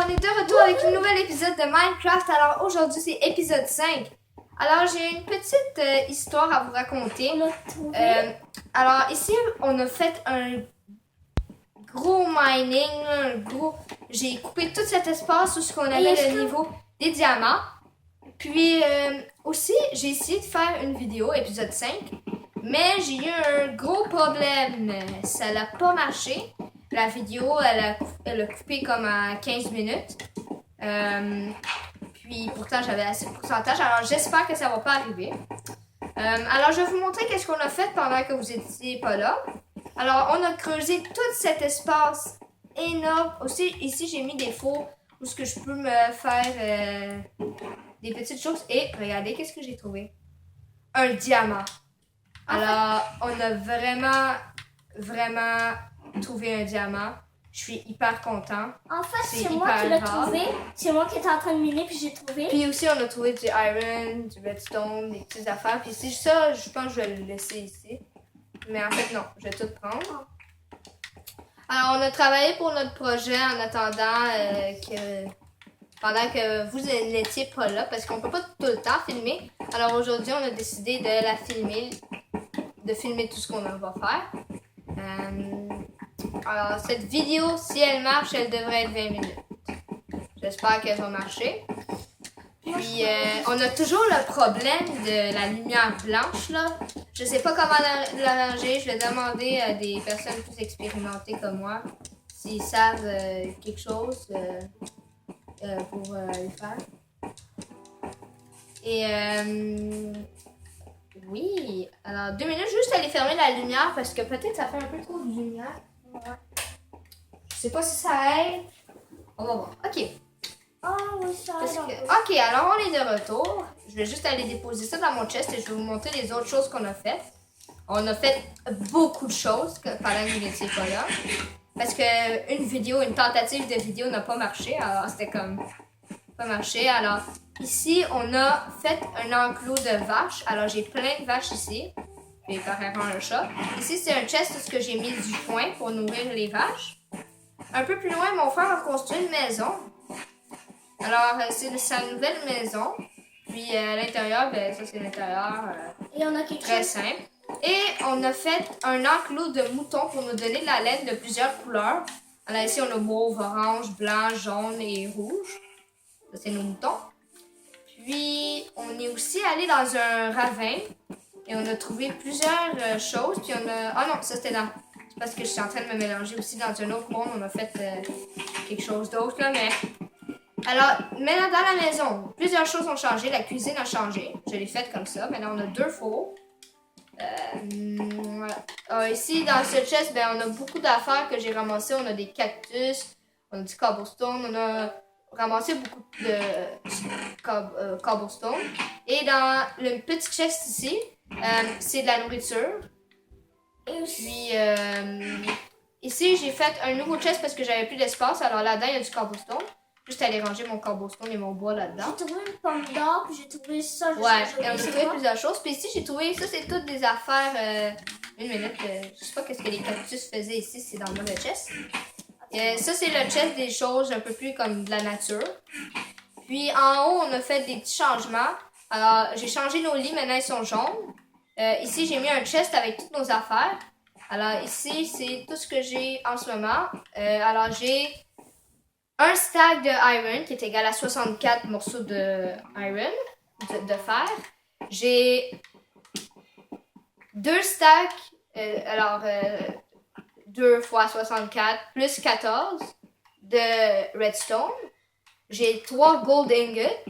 on est de retour avec un nouvel épisode de Minecraft. Alors aujourd'hui c'est épisode 5. Alors j'ai une petite histoire à vous raconter. Alors ici on a fait un gros mining, j'ai coupé tout cet espace où on avait le niveau des diamants. Puis aussi j'ai essayé de faire une vidéo, épisode 5, mais j'ai eu un gros problème. Ça n'a pas marché. La vidéo, elle a coupé comme à 15 minutes. Puis pourtant, j'avais assez de pourcentage. Alors, j'espère que ça va pas arriver. Alors, je vais vous montrer qu'est-ce qu'on a fait pendant que vous étiez pas là. Alors, on a creusé tout cet espace énorme. Aussi, ici, j'ai mis des fours où ce que je peux me faire des petites choses. Et regardez, qu'est-ce que j'ai trouvé? Un diamant. Alors, on a vraiment trouvé un diamant. Je suis hyper content. En fait, c'est moi qui l'ai trouvé. C'est moi qui étais en train de miner puis j'ai trouvé. Puis aussi, on a trouvé du iron, du redstone, des petites affaires. Puis ici, ça, je pense que je vais le laisser ici. Mais en fait, non, je vais tout prendre. Alors, on a travaillé pour notre projet en attendant pendant que vous n'étiez pas là, parce qu'on peut pas tout le temps filmer. Alors aujourd'hui, on a décidé de la filmer, de filmer tout ce qu'on va faire. Alors, cette vidéo, si elle marche, elle devrait être 20 minutes. J'espère qu'elle va marcher. Puis, on a toujours le problème de la lumière blanche, là. Je sais pas comment l'arranger. Je vais demander à des personnes plus expérimentées comme moi s'ils savent quelque chose pour le faire. Et, oui. Alors, 2 minutes, juste aller fermer la lumière parce que peut-être ça fait un peu trop de lumière. Je sais pas si ça aide. On va voir. Ok. Oh oui, ça aide. Ok, alors on est de retour. Je vais juste aller déposer ça dans mon chest et je vais vous montrer les autres choses qu'on a faites. On a fait beaucoup de choses pendant que vous n'étiez pas là. Parce que une tentative de vidéo n'a pas marché. Alors c'était comme pas marché. Alors ici, on a fait un enclos de vaches. Alors j'ai plein de vaches ici. J'ai préparé un chat. Ici, c'est un chest où ce que j'ai mis du foin pour nourrir les vaches. Un peu plus loin, mon frère a construit une maison. Alors, c'est sa nouvelle maison. Puis à l'intérieur, ben ça c'est l'intérieur. Et on a quelque très chose. simple. Et on a fait un enclos de moutons pour nous donner de la laine de plusieurs couleurs. Alors ici, on a mauve, orange, blanc, jaune et rouge. Ça, c'est nos moutons. Puis, on est aussi allé dans un ravin. Et on a trouvé plusieurs choses. Puis on a... Ah non, ça c'était dans... C'est parce que je suis en train de me mélanger aussi dans un autre monde. On a fait quelque chose d'autre là, mais... Alors, maintenant dans la maison, plusieurs choses ont changé. La cuisine a changé. Je l'ai faite comme ça. Maintenant, on a 2 fours. Voilà. Alors, ici, dans ce chest, ben, on a beaucoup d'affaires que j'ai ramassées. On a des cactus, on a du cobblestone, on a ramassé beaucoup de cobblestone. Et dans le petit chest ici, c'est de la nourriture. Et aussi, Puis, ici, j'ai fait un nouveau chest parce que j'avais plus d'espace. Alors là-dedans, il y a du cobblestone. Juste aller ranger mon cobblestone et mon bois là-dedans. j'ai trouvé une pomme d'or, puis j'ai trouvé ça. Ouais, et on a trouvé plusieurs choses. Puis ici, j'ai trouvé, ça c'est toutes des affaires, une minute, je sais pas qu'est-ce que les cactus faisaient ici, c'est dans le chest. Ça c'est le chest des choses un peu plus comme de la nature. Puis en haut, on a fait des petits changements. Alors, j'ai changé nos lits, maintenant ils sont jaunes. Ici, j'ai mis un chest avec toutes nos affaires. Alors ici, c'est tout ce que j'ai en ce moment. Alors, j'ai un stack de iron qui est égal à 64 morceaux de iron, de fer. J'ai 2 stacks, 2 fois 64 plus 14 de redstone. J'ai 3 gold ingots.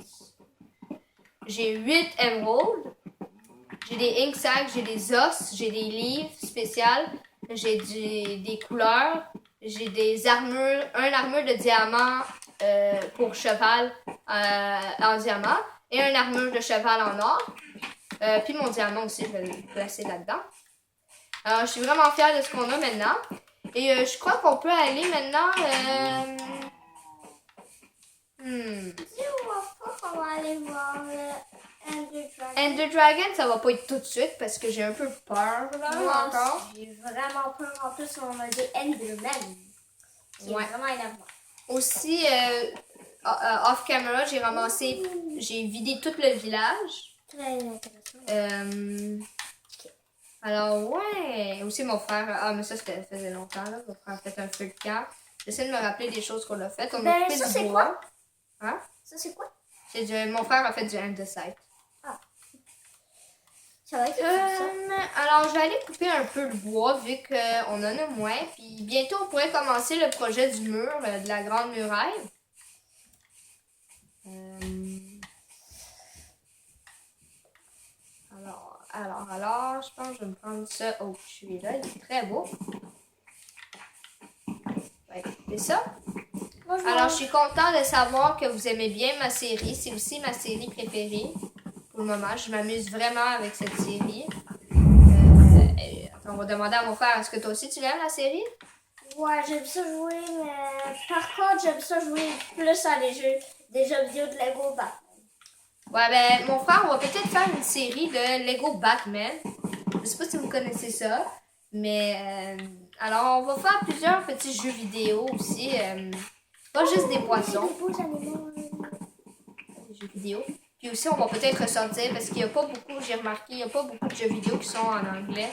J'ai 8 emeralds. J'ai des ink sacs, j'ai des os, j'ai des livres spéciales. J'ai des couleurs. J'ai des armures, un armure de diamant pour cheval en diamant et un armure de cheval en or. Puis mon diamant aussi, je vais le placer là-dedans. Alors, je suis vraiment fière de ce qu'on a maintenant. Et je crois qu'on peut aller maintenant... On va aller voir Ender Dragon. Ender Dragon, ça va pas être tout de suite parce que j'ai un peu peur là encore. J'ai vraiment peur. En plus, on a des Endermen. Qui est vraiment énervant. Aussi, off-camera, j'ai vidé tout le village. Très intéressant. Alors, ouais. Aussi, mon frère. Ah, mais ça, faisait longtemps, là. Mon frère a fait un feu de camp. J'essaie de me rappeler des choses qu'on a faites. On a Ben, coupé ça, du c'est bois. quoi? Hein? Ça, c'est quoi? Mon frère a fait du andesite. Ça va être ça. Alors, je vais aller couper un peu le bois vu qu'on en a moins. Puis bientôt, on pourrait commencer le projet du mur, de la grande muraille. Alors, je pense que je vais me prendre ça au cuir là. Il est très beau. Ouais, c'est ça. Bonjour. Alors, je suis contente de savoir que vous aimez bien ma série. C'est aussi ma série préférée pour le moment. Je m'amuse vraiment avec cette série. On va demander à mon frère, est-ce que toi aussi tu l'aimes la série? Ouais, j'aime ça jouer, mais par contre, j'aime ça jouer plus à des jeux vidéo de Lego Batman. Ouais, ben, mon frère, on va peut-être faire une série de Lego Batman. Je sais pas si vous connaissez ça, mais alors, on va faire plusieurs petits jeux vidéo aussi. Pas juste des poissons. Des beaux animaux. Des jeux vidéo. Puis aussi, on va peut-être ressortir parce qu'il n'y a pas beaucoup, j'ai remarqué, il n'y a pas beaucoup de jeux vidéo qui sont en anglais.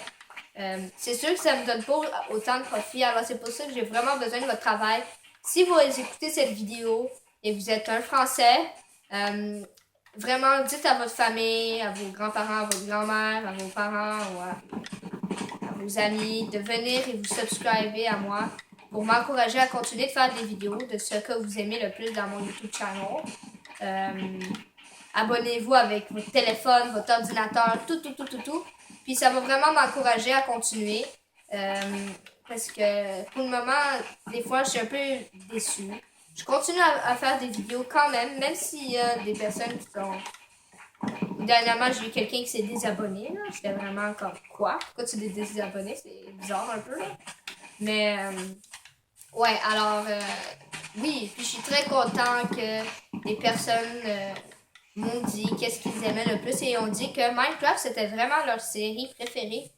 C'est sûr que ça me donne pas autant de profit, alors c'est pour ça que j'ai vraiment besoin de votre travail. Si vous écoutez cette vidéo et vous êtes un Français, vraiment dites à votre famille, à vos grands-parents, à votre grand-mère, à vos parents ou à vos amis de venir et vous subscriber à moi pour m'encourager à continuer de faire des vidéos de ce que vous aimez le plus dans mon YouTube channel. Abonnez-vous avec votre téléphone, votre ordinateur, tout. Puis ça va vraiment m'encourager à continuer. Parce que pour le moment, des fois, je suis un peu déçue. Je continue à faire des vidéos quand même s'il y a des personnes qui sont... Dernièrement, j'ai eu quelqu'un qui s'est désabonné. Là. J'étais vraiment comme, quoi? Pourquoi tu t'es désabonné? C'est bizarre un peu. Là. Mais, ouais, alors, oui. Puis je suis très content que les personnes... m'ont dit qu'est-ce qu'ils aimaient le plus et ont dit que Minecraft c'était vraiment leur série préférée.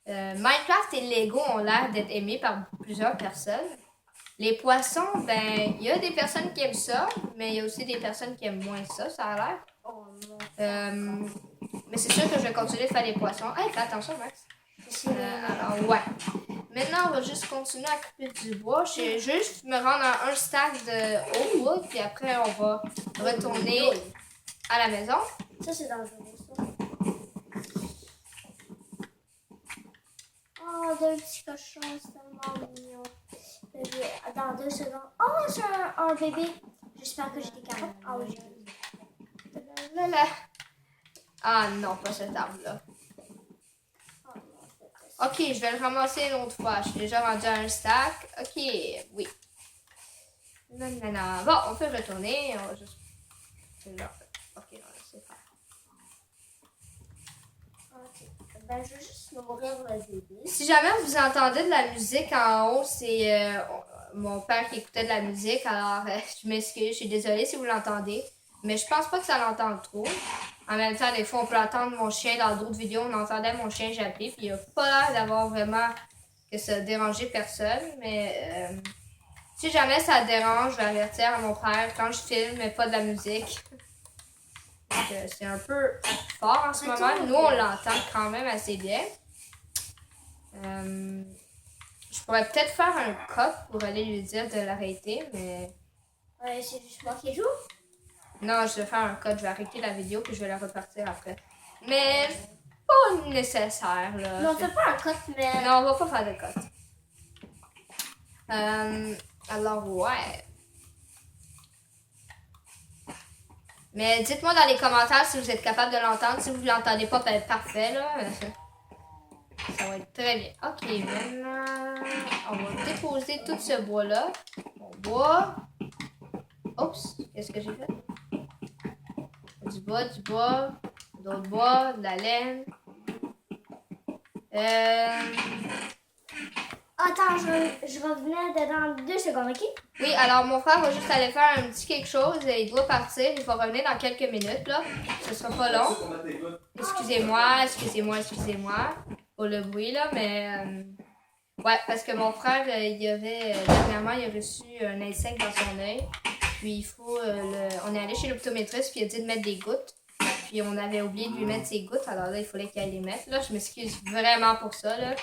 Minecraft et Lego ont l'air d'être aimés par plusieurs personnes. Les poissons, ben, il y a des personnes qui aiment ça, mais il y a aussi des personnes qui aiment moins ça, ça a l'air. Oh non. Mais c'est sûr que je vais continuer de faire les poissons. Hey, fais attention, Max. Alors, ouais. Maintenant, on va juste continuer à couper du bois. Je vais juste me rendre à un stack de wood, puis après, on va retourner à la maison. Ça, c'est dangereux, ça. Oh, deux petits cochons, c'est tellement mignon. Dans 2 secondes. Oh, c'est un bébé. J'espère que j'ai des carottes. Ah oui, j'ai. Ah non, pas cet arbre-là. Ok, je vais le ramasser une autre fois. Je suis déjà rendu à un stack. Ok, oui. Non. Bon, on peut retourner. On va juste... Ok, on va laisser faire. Ok. Ben, je vais juste nourrir le bébé. Si jamais vous entendez de la musique en haut, c'est mon père qui écoutait de la musique. Alors, je m'excuse, je suis désolée si vous l'entendez. Mais je pense pas que ça l'entende trop. En même temps, des fois, on peut entendre mon chien dans d'autres vidéos. On entendait mon chien japper. Puis il a pas l'air d'avoir vraiment que ça dérangeait personne. Mais si jamais ça dérange, je vais avertir à mon frère quand je filme, mais pas de la musique. C'est un peu fort en ce moment. Nous, on l'entend quand même assez bien. Je pourrais peut-être faire un cut pour aller lui dire de l'arrêter, mais... Ouais, c'est juste moi qui joue. Non, je vais faire un cut. Je vais arrêter la vidéo puis je vais la repartir après. Mais pas nécessaire, là. Non, on fait pas un cut, mais... Non, on va pas faire de cut. Alors, ouais. Mais dites-moi dans les commentaires si vous êtes capable de l'entendre. Si vous ne l'entendez pas, ben parfait, là. Ça va être très bien. Ok, maintenant, on va déposer tout ce bois-là. Mon bois. Oups, qu'est-ce que j'ai fait? Du bois, d'autres bois, de la laine. Attends, je revenais dedans 2 secondes, ok? Oui, alors mon frère va juste aller faire un petit quelque chose. Il doit partir. Il va revenir dans quelques minutes, là. Ce sera pas long. Excusez-moi pour le bruit, là, mais... Ouais, parce que mon frère, dernièrement, il a reçu un insecte dans son œil. Puis il faut on est allé chez l'optométriste, puis il a dit de mettre des gouttes. Puis on avait oublié de lui mettre ses gouttes, alors là, il fallait qu'il aille les mettre. Là, je m'excuse vraiment pour ça, là.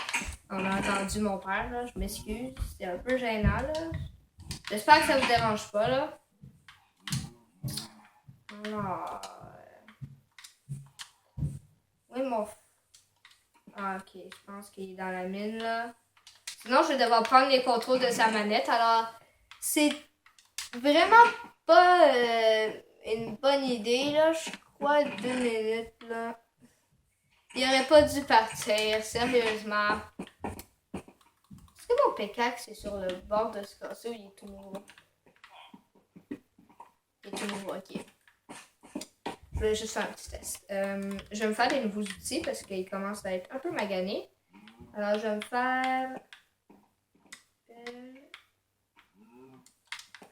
On a entendu mon père, là. Je m'excuse. C'est un peu gênant, là. J'espère que ça vous dérange pas, là. Alors... Oui, Ah, ok. Je pense qu'il est dans la mine, là. Sinon, je vais devoir prendre les contrôles de sa manette. Alors, c'est vraiment pas une bonne idée, là. Je crois 2 minutes, là. Il aurait pas dû partir, sérieusement. Est-ce que mon pickaxe est sur le bord de ce casseau? Il est tout nouveau. Il est tout nouveau, ok. Je voulais juste faire un petit test. Je vais me faire des nouveaux outils parce qu'ils commencent à être un peu maganés. Alors, je vais me faire...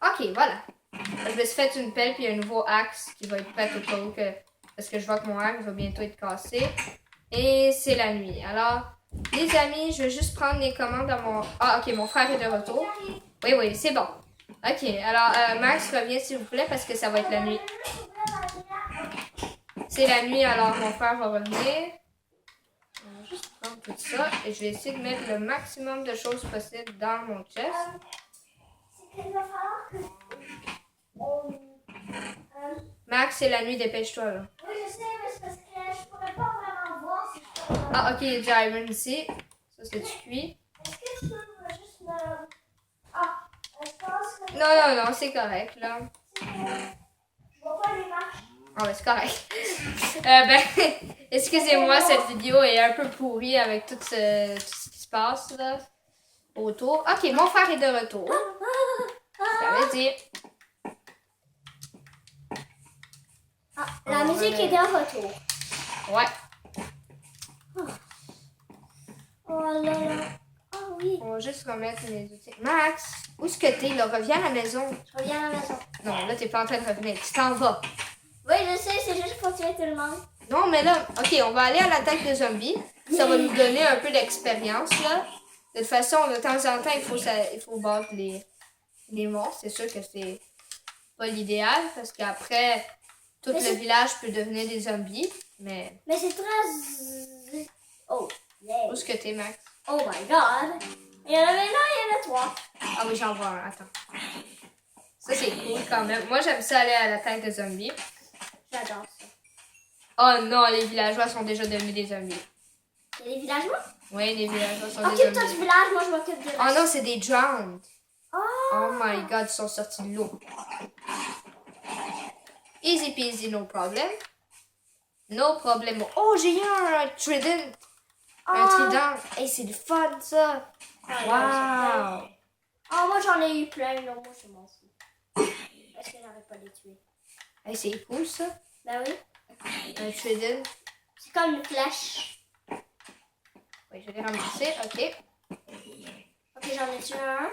Ok, voilà. Je me suis fait une pelle puis un nouveau axe qui va être prêt au cas où que... Parce que je vois que mon axe va bientôt être cassé. Et c'est la nuit. Alors, les amis, je vais juste prendre les commandes dans mon... Ah, ok, mon frère est de retour. Oui, oui, c'est bon. Ok, alors, Max, reviens s'il vous plaît parce que ça va être la nuit. C'est la nuit, alors mon frère va revenir. On va juste prendre tout ça et je vais essayer de mettre le maximum de choses possibles dans mon chest. Il va falloir que Max, c'est la nuit, dépêche-toi là. Oui, je sais, mais c'est parce que je pourrais pas vraiment voir si je peux... Ah, ok, il y a du iron ici. Ça, c'est du cuit. Est-ce que tu peux juste me... Ah, je pense que... Non, c'est correct là. Je vois pas les marches. Ah, ben, c'est correct. Excusez-moi, cette vidéo est un peu pourrie avec tout ce qui se passe là autour. Ok, mon frère est de retour. Ça veut dire. Ah, la musique est de retour. Ouais. Oh là là. Ah oui. On va juste remettre les outils. Max, où est-ce que t'es là? Reviens à la maison. Je reviens à la maison. Non, là, t'es pas en train de revenir. Tu t'en vas. Oui, je sais, c'est juste pour tuer tout le monde. Non, mais là, ok, on va aller à l'attaque de zombies. Ça va nous donner un peu d'expérience, là. De toute façon, de temps en temps, il faut battre les monstres. C'est sûr que c'est pas l'idéal, parce qu'après, tout le village peut devenir des zombies. Mais Mais c'est très... Oh, yeah. où est-ce que t'es, Max? Oh my god. Il y en avait là, il y en a 3. Ah oui, j'en vois un. Attends. Ça, c'est cool quand même. Moi, j'aime ça aller à l'attaque de zombies. J'adore ça. Oh non, les villageois sont déjà devenus des zombies. Il y a des villageois? Oui, les villageois sont des Occupe-toi zombies. du village, moi je m'occupe du reste. Oh non, c'est des drowned. Oh. Oh my god, ils sont sortis de l'eau. Easy peasy, no problem. No problem. Oh, j'ai eu un trident. Un trident. Hey, c'est du fun, ça. Wow. Oh, moi j'en ai eu plein, là, moi je m'en fous. Parce que j'arrête pas de les tuer. Hey, c'est cool, ça. Ben oui. Un trident. C'est comme une flèche. Oui, je l'ai ramassé. Ok. Ok, j'en ai tué un.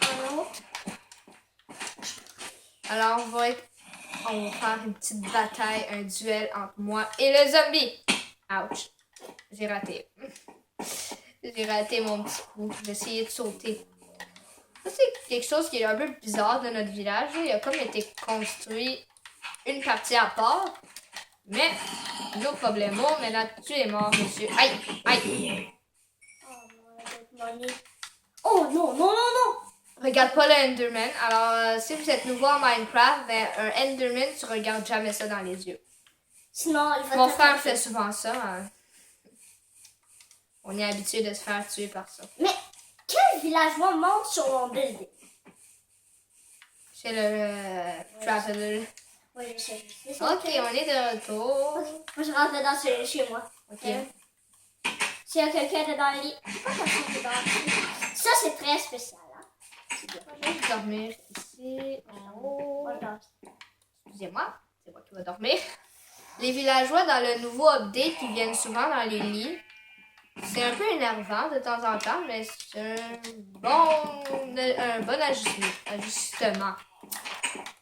Un autre. Alors, on va faire une petite bataille, un duel entre moi et le zombie. Ouch. J'ai raté. J'ai raté mon petit coup. J'ai essayé de sauter. Ça, c'est quelque chose qui est un peu bizarre de notre village. Il a comme été construit une partie à part. Mais, no problemo. Maintenant, tu es mort, monsieur. Aïe, aïe. Oh non, non, non, non. Regarde pas le Enderman. Alors, si vous êtes nouveau en Minecraft, ben, un Enderman, tu regardes jamais ça dans les yeux. Sinon, il va Mon frère fait souvent ça. Hein. On est habitué de se faire tuer par ça. Mais quel villageois monte sur mon building? C'est le Traveler. Oui, je sais. Ok, on est de retour. Moi, je rentre dedans chez moi. Ok. S'il y a quelqu'un dedans le lit, je sais pas quand c'est dedans le lit. Ça, c'est très spécial. Hein? Je vais dormir ici, en haut. Moi, je dors. Excusez-moi, c'est moi qui vais dormir. Les villageois dans le nouveau update, ils viennent souvent dans les lits. C'est un peu énervant de temps en temps, mais c'est un bon ajustement.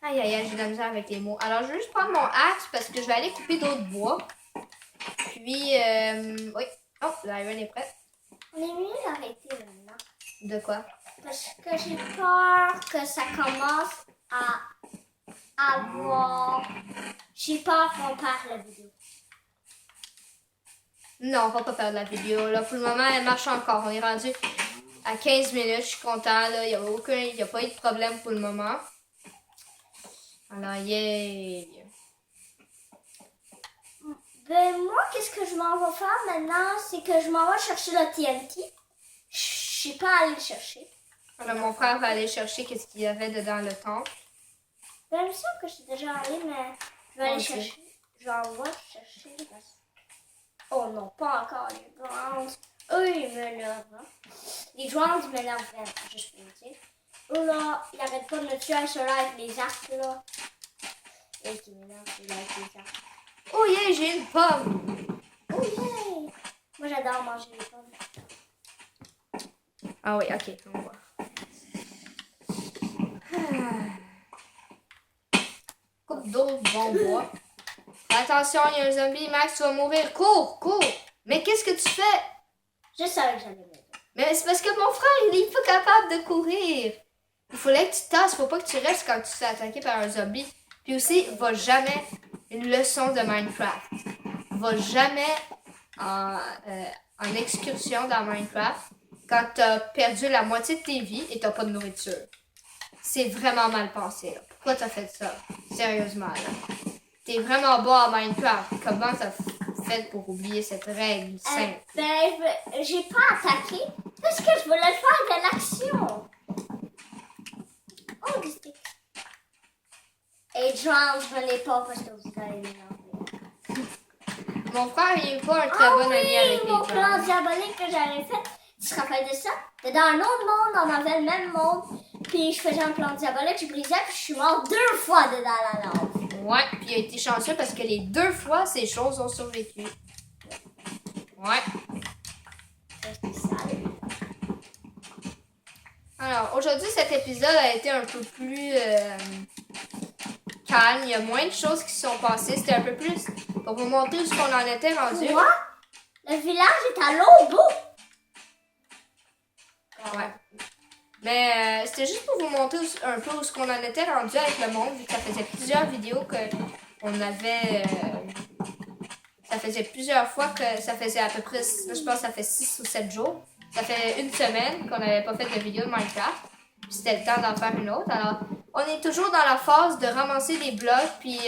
Aïe, aïe, aïe, j'ai de la misère avec les mots. Alors, je vais juste prendre mon axe parce que je vais aller couper d'autres bois. Puis, oui. Oh, l'iron est prêt. On est mieux d'arrêter maintenant. De quoi? Parce que j'ai peur que ça commence à avoir... J'ai peur qu'on perde la vidéo. Non, on va pas faire de la vidéo. Là, pour le moment, elle marche encore. On est rendu à 15 minutes. Je suis content. Là. Il n'y a pas eu de problème pour le moment. Alors, yay! Ben, moi, qu'est-ce que je m'en vais faire maintenant? C'est que je m'en vais chercher le TNT. Je suis pas allée le chercher. Alors, mon frère va aller chercher qu'est-ce qu'il y avait dedans le temple. Ben, il me semble que je suis déjà allée, mais je vais aller Ok. chercher. J'en vais chercher. Oh non, pas encore les Browns. Eux, ils m'énervent. Hein. Les Browns m'énervent vraiment, juste pour dire. Eux, là, ils n'arrêtent pas de me tuer sur là avec les arcs, là. Et qui m'énervent, c'est là avec les arcs. Oh yeah, j'ai une pomme! Oh yeah! Moi, j'adore manger les pommes. Ah oui, ok, on voit. Coupe d'eau, bon bois. Attention, il y a un zombie, Max, tu vas mourir. Cours, cours! Mais qu'est-ce que tu fais? Je savais que j'allais m'aider. Mais c'est parce que mon frère, il est pas capable de courir. Il fallait que tu tasses, faut pas que tu restes quand tu te fais attaquer par un zombie. Puis aussi, va jamais une leçon de Minecraft. Va jamais en excursion dans Minecraft quand t'as perdu la moitié de tes vies et t'as pas de nourriture. C'est vraiment mal pensé. Là. Pourquoi t'as fait ça? Sérieusement, là. T'es vraiment bon à Minecraft. Comment t'as fait pour oublier cette règle simple? Ben, j'ai pas attaqué parce que je voulais faire de l'action. Oh, des sticks. Et Drowns, je venais pas parce que vous allez m'énerver. Mon frère, il est pas un très bon ami avec mon les plan gens. diabolique que j'avais fait, tu te rappelles de ça? Dans un autre monde, on avait le même monde, puis je faisais un plan diabolique, je brisais, puis je suis mort 2 fois dedans la lave. Ouais, puis il a été chanceux parce que les 2 fois, ces choses ont survécu. Ouais. C'était sale. Alors, aujourd'hui, cet épisode a été un peu plus calme. Il y a moins de choses qui se sont passées. C'était un peu plus pour vous montrer où on en était rendu. Quoi? Le village est à l'autre bout? Ouais. Mais c'était juste pour vous montrer un peu où on en était rendu avec le monde, vu que ça faisait plusieurs vidéos qu'on avait... ça faisait plusieurs fois que ça faisait à peu près, là, je pense que ça fait 6 ou 7 jours. Ça fait une semaine qu'on n'avait pas fait de vidéo de Minecraft. Puis c'était le temps d'en faire une autre. Alors, on est toujours dans la phase de ramasser des blocs. Puis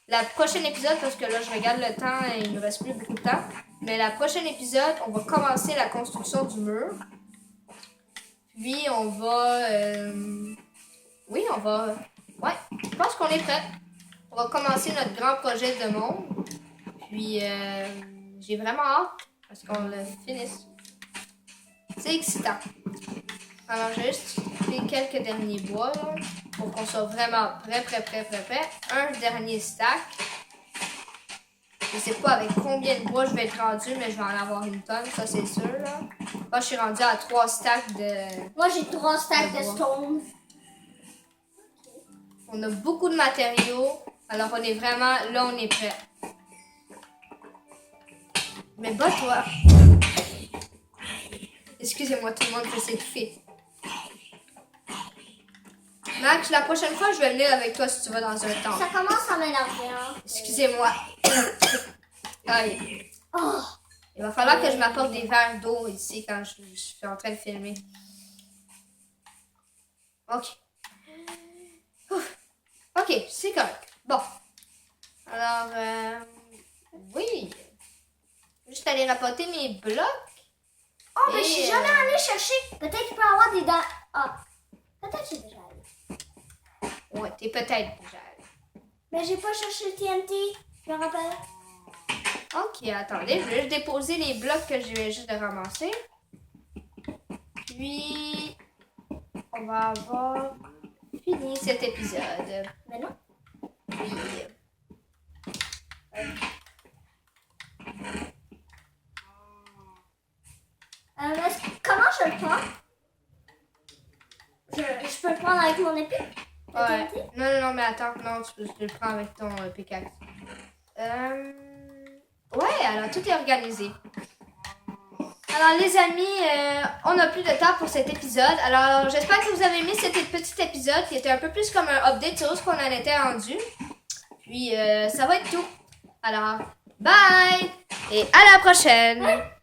la prochaine épisode, parce que là je regarde le temps et il ne reste plus beaucoup de temps. Mais la prochaine épisode, on va commencer la construction du mur. Puis on va... oui, on va... Ouais, je pense qu'on est prêt. On va commencer notre grand projet de monde. Puis j'ai vraiment hâte parce qu'on le finisse. C'est excitant. Alors j'ai juste fait quelques derniers bois là, pour qu'on soit vraiment prêt. Un dernier stack. Je sais pas avec combien de bois je vais être rendu, mais je vais en avoir une tonne, ça c'est sûr. Là. Moi je suis rendu à 3 stacks de... Moi, j'ai 3 stacks de stone. On a beaucoup de matériaux. Alors on est vraiment... Là on est prêt. Mais bats-toi. Excusez-moi, tout le monde peut s'étouffer. Max, la prochaine fois, je vais venir avec toi si tu vas dans un temps. Ça commence à m'énerver, hein. Excusez-moi. Aïe. Oh, Il va falloir que je m'apporte des verres d'eau ici quand je suis en train de filmer. Ok. Ouf. Ok, c'est correct. Bon. Alors, oui. Juste aller rapporter mes blocs. oh mais je suis jamais allée chercher. Peut-être qu'il peut y avoir des dents. Ah, peut-être que j'ai déjà allé. Ouais, t'es peut-être déjà allé. Mais j'ai pas cherché le TNT, je me rappelle. Ok, attendez, je vais juste déposer les blocs que je viens juste de ramasser. Puis, on va avoir fini cet épisode. Mais non. Puis, Comment je le prends? Je peux le prendre avec mon épée? Le ouais. TNT? Non, mais attends, non, tu le prends avec ton pickaxe. Ouais, alors tout est organisé. Alors les amis, on n'a plus de temps pour cet épisode. Alors j'espère que vous avez aimé cet petit épisode qui était un peu plus comme un update sur ce qu'on en était rendu. Puis ça va être tout. Alors bye et à la prochaine.